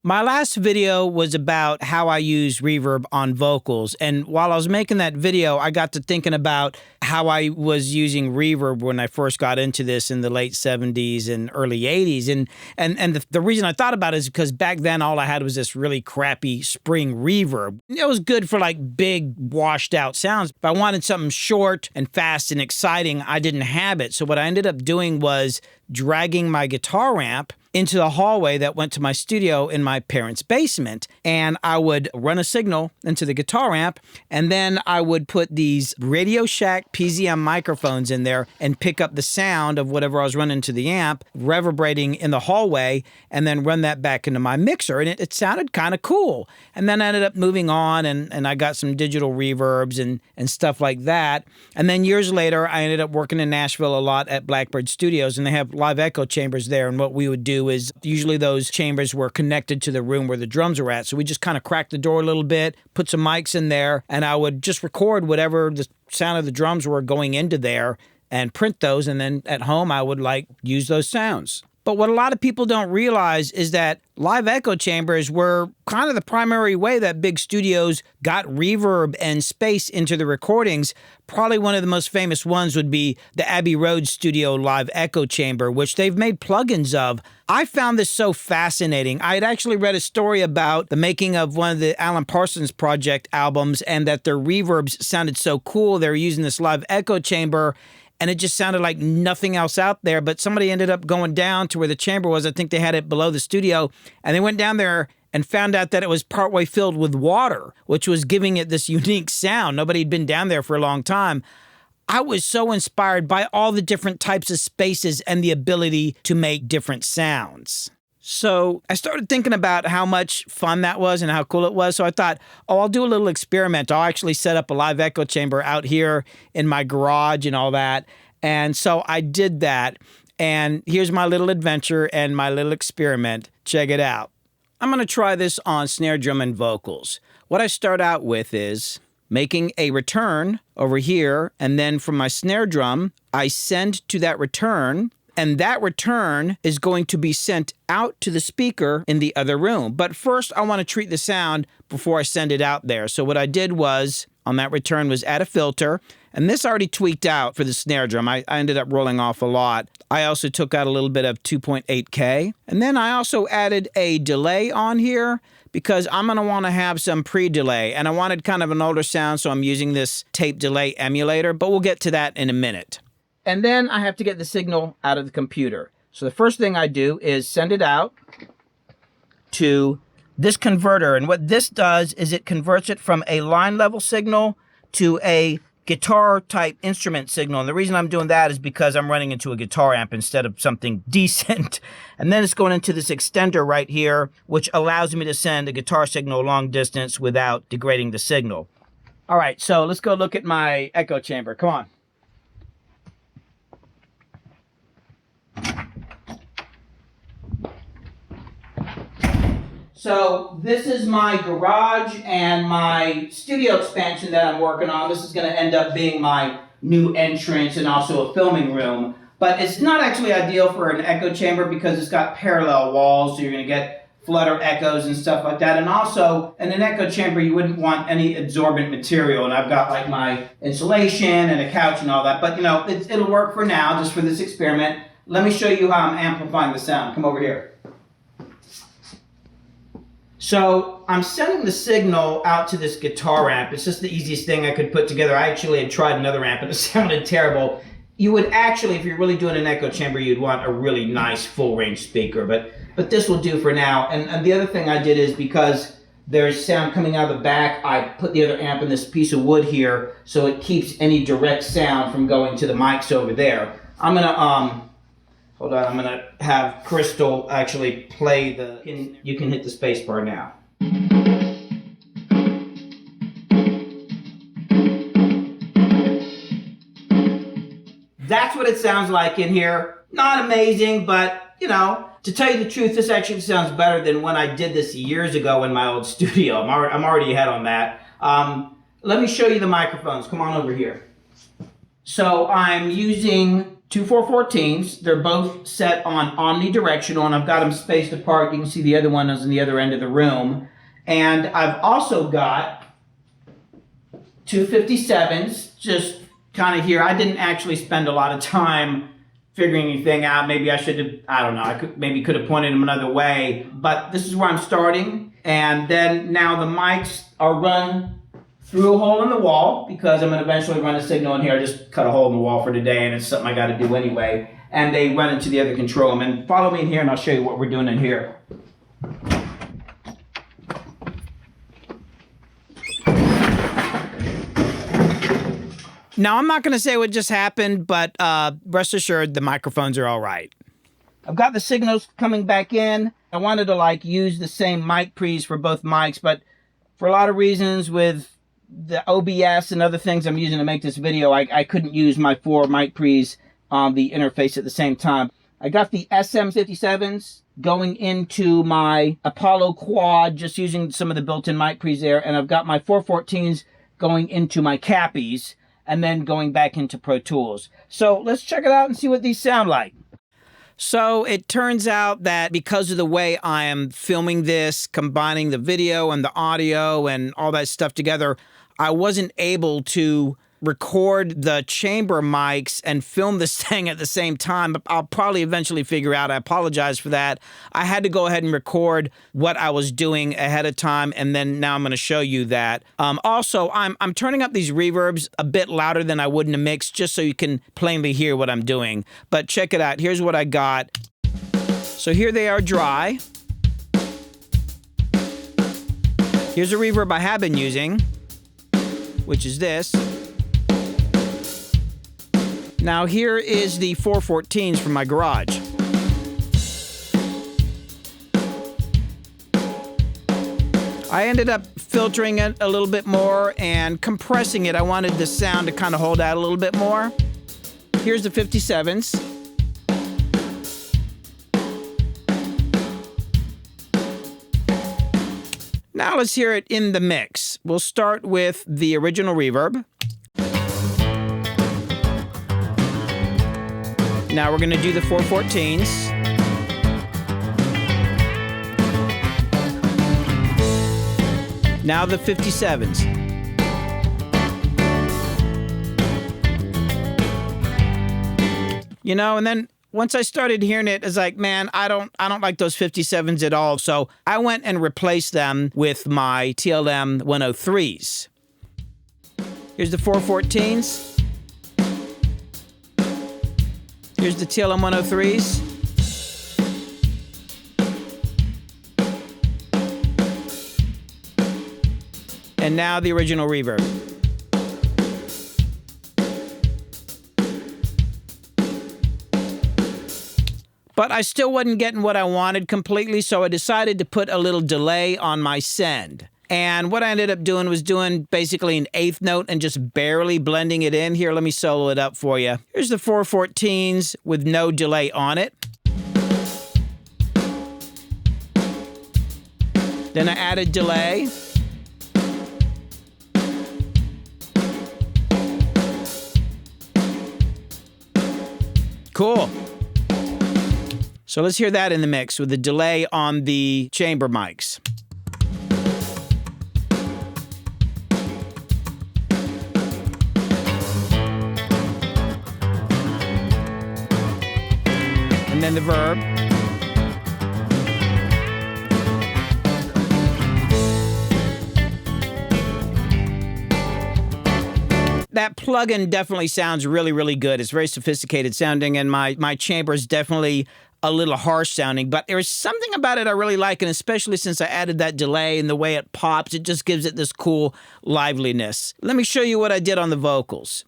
My last video was about how I use reverb on vocals. And while I was making that video, I got to thinking about how I was using reverb when I first got into this in the late 70s and early 80s. And the reason I thought about it is because back then all I had was this really crappy spring reverb. It was good for like big washed out sounds. If I wanted something short and fast and exciting, I didn't have it. So what I ended up doing was dragging my guitar amp into the hallway that went to my studio in my parents' basement. And I would run a signal into the guitar amp, and then I would put these Radio Shack PZM microphones in there and pick up the sound of whatever I was running to the amp, reverberating in the hallway, and then run that back into my mixer. And it sounded kind of cool. And then I ended up moving on, and I got some digital reverbs and stuff like that. And then years later, I ended up working in Nashville a lot at Blackbird Studios, and they have live echo chambers there. And what we would do is usually those chambers were connected to the room where the drums were at. So we just kind of cracked the door a little bit, put some mics in there, and I would just record whatever the sound of the drums were going into there and print those. And then at home, I would use those sounds. But what a lot of people don't realize is that live echo chambers were kind of the primary way that big studios got reverb and space into the recordings. Probably one of the most famous ones would be the Abbey Road Studio live echo chamber, which they've made plugins of. I found this so fascinating. I had actually read a story about the making of one of the Alan Parsons Project albums and that their reverbs sounded so cool. They were using this live echo chamber, and it just sounded like nothing else out there. But somebody ended up going down to where the chamber was. I think they had it below the studio. And they went down there and found out that it was partway filled with water, which was giving it this unique sound. Nobody had been down there for a long time. I was so inspired by all the different types of spaces and the ability to make different sounds. So I started thinking about how much fun that was and how cool it was. So I thought, I'll do a little experiment. I'll actually set up a live echo chamber out here in my garage and all that. And so I did that. And here's my little adventure and my little experiment. Check it out. I'm going to try this on snare drum and vocals. What I start out with is making a return over here. And then from my snare drum, I send to that return. And that return is going to be sent out to the speaker in the other room. But first, I want to treat the sound before I send it out there. So what I did was, on that return, was add a filter. And this already tweaked out for the snare drum. I ended up rolling off a lot. I also took out a little bit of 2.8K. And then I also added a delay on here because I'm going to want to have some pre-delay. And I wanted kind of an older sound, so I'm using this tape delay emulator. But we'll get to that in a minute. And then I have to get the signal out of the computer. So the first thing I do is send it out to this converter. And what this does is it converts it from a line level signal to a guitar type instrument signal. And the reason I'm doing that is because I'm running into a guitar amp instead of something decent. And then it's going into this extender right here, which allows me to send a guitar signal long distance without degrading the signal. All right, so let's go look at my echo chamber. Come on. So this is my garage and my studio expansion that I'm working on. This is going to end up being my new entrance and also a filming room. But it's not actually ideal for an echo chamber because it's got parallel walls, so you're going to get flutter echoes and stuff like that. And also, in an echo chamber, you wouldn't want any absorbent material. And I've got like my insulation and a couch and all that. But, you know, it'll work for now, just for this experiment. Let me show you how I'm amplifying the sound. Come over here. So I'm sending the signal out to this guitar amp. It's just the easiest thing I could put together. I actually had tried another amp and it sounded terrible. You would actually, if you're really doing an echo chamber, you'd want a really nice full range speaker, but this will do for now. And the other thing I did is because there's sound coming out of the back, I put the other amp in this piece of wood here so it keeps any direct sound from going to the mics over there. I'm gonna hold on, I'm going to have Crystal actually play you can hit the space bar now. That's what it sounds like in here. Not amazing, but, you know, to tell you the truth, this actually sounds better than when I did this years ago in my old studio. I'm already ahead on that. Let me show you the microphones. Come on over here. So I'm using two 414s. They're both set on omnidirectional, and I've got them spaced apart. You can see the other one is in the other end of the room. And I've also got two 57s just kind of here. I didn't actually spend a lot of time figuring anything out. Maybe I should have, I don't know, maybe could have pointed them another way. But this is where I'm starting. And then now the mics are run through a hole in the wall because I'm going to eventually run a signal in here. I just cut a hole in the wall for today, and it's something I got to do anyway. And they run into the other control room. And follow me in here, and I'll show you what we're doing in here. Now, I'm not going to say what just happened, but rest assured the microphones are all right. I've got the signals coming back in. I wanted to use the same mic pre's for both mics, but for a lot of reasons with the OBS and other things I'm using to make this video, I couldn't use my 4 mic pre's on the interface at the same time. I got the SM57s going into my Apollo Quad, just using some of the built-in mic pre's there, and I've got my 414s going into my Cappies, and then going back into Pro Tools. So let's check it out and see what these sound like. So it turns out that because of the way I am filming this, combining the video and the audio and all that stuff together, I wasn't able to record the chamber mics and film this thing at the same time. I'll probably eventually figure out. I apologize for that. I had to go ahead and record what I was doing ahead of time, and then now I'm going to show you that. Also, I'm turning up these reverbs a bit louder than I would in a mix, just so you can plainly hear what I'm doing. But check it out. Here's what I got. So here they are dry. Here's a reverb I have been using, which is this. Now here is the 414s from my garage. I ended up filtering it a little bit more and compressing it. I wanted the sound to kind of hold out a little bit more. Here's the 57s. Now let's hear it in the mix. We'll start with the original reverb. Now we're going to do the 414s. Now the 57s. You know, and then once I started hearing it, it's like, man, I don't like those 57s at all. So I went and replaced them with my TLM 103s. Here's the 414s. Here's the TLM 103s. And now the original reverb. But I still wasn't getting what I wanted completely, so I decided to put a little delay on my send. And what I ended up doing was doing basically an eighth note and just barely blending it in. Here, let me solo it up for you. Here's the 414s with no delay on it. Then I added delay. Cool. So let's hear that in the mix with the delay on the chamber mics. And then the verb. That plugin definitely sounds really, really good. It's very sophisticated sounding, and my chamber is definitely a little harsh sounding, but there's something about it I really like, and especially since I added that delay and the way it pops, it just gives it this cool liveliness. Let me show you what I did on the vocals.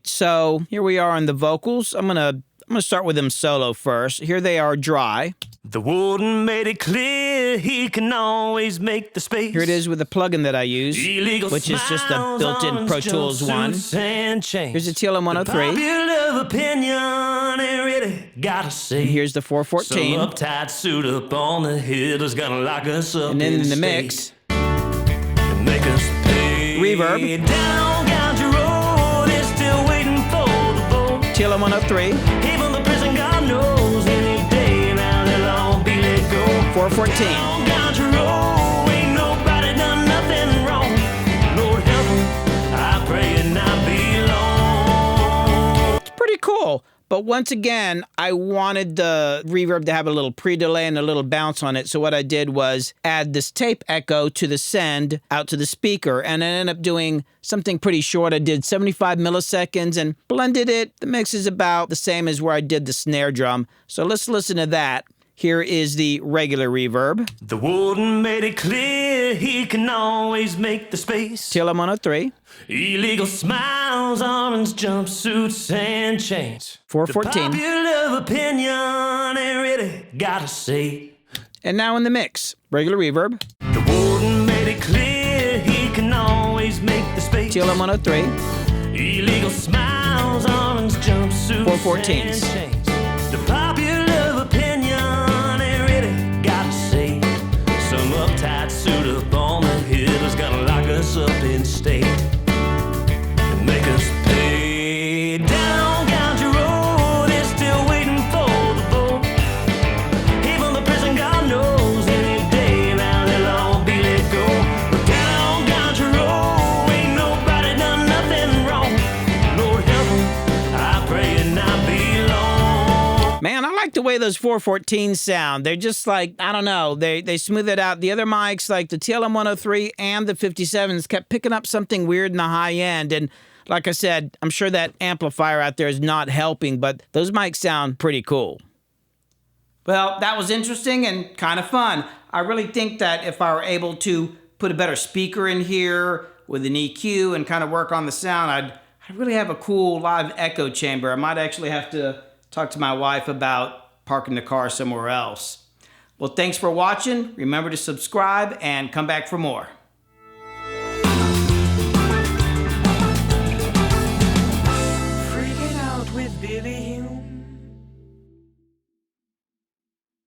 So here we are on the vocals. I'm gonna start with them solo first. Here they are dry. The warden made it clear he can always make the space. Here it is with the plugin that I use, Illegal which is just a built-in Pro Tools one. Here's a TLM 103. Popular opinion ain't really gotta say. And here's the 414. Some uptight suit up on the hitters gonna lock us up. And then in the mix, make us pay. Reverb. Down Country Road is still waiting for the boat. TLM 103. Even the prison God knows any day now they'll all be let go. 414. Down country road, ain't nobody done nothing wrong. Lord help 'em, I pray it not be long. It's pretty cool. But once again, I wanted the reverb to have a little pre-delay and a little bounce on it. So what I did was add this tape echo to the send out to the speaker. And I ended up doing something pretty short. I did 75 milliseconds and blended it. The mix is about the same as where I did the snare drum. So let's listen to that. Here is the regular reverb. The warden made it clear he can always make the space. TLM 103. Illegal smiles, orange jumpsuits, and chains. 414. The popular opinion ain't really got to say. And now in the mix, regular reverb. The warden made it clear he can always make the space. TLM 103. Illegal smiles, orange jumpsuits, 414s. and chains. The popular opinion ain't really got to say. Some uptight suit up on the hill is gonna lock us up in state and make us pay. Down country road is still waiting for the vote. Even the prison God knows any day now they'll all be let go. Down country road, ain't nobody done nothing wrong. Lord help 'em, I pray it not be long. Man, I like the way those 414s sound. They're just like, I don't know, they smooth it out. The other mics, like the TLM 103 and the 57s, kept picking up something weird in the high end. And like I said, I'm sure that amplifier out there is not helping, but those mics sound pretty cool. Well, that was interesting and kind of fun. I really think that if I were able to put a better speaker in here with an EQ and kind of work on the sound, I'd really have a cool live echo chamber. I might actually have to talk to my wife about parking the car somewhere else. Well, thanks for watching. Remember to subscribe and come back for more.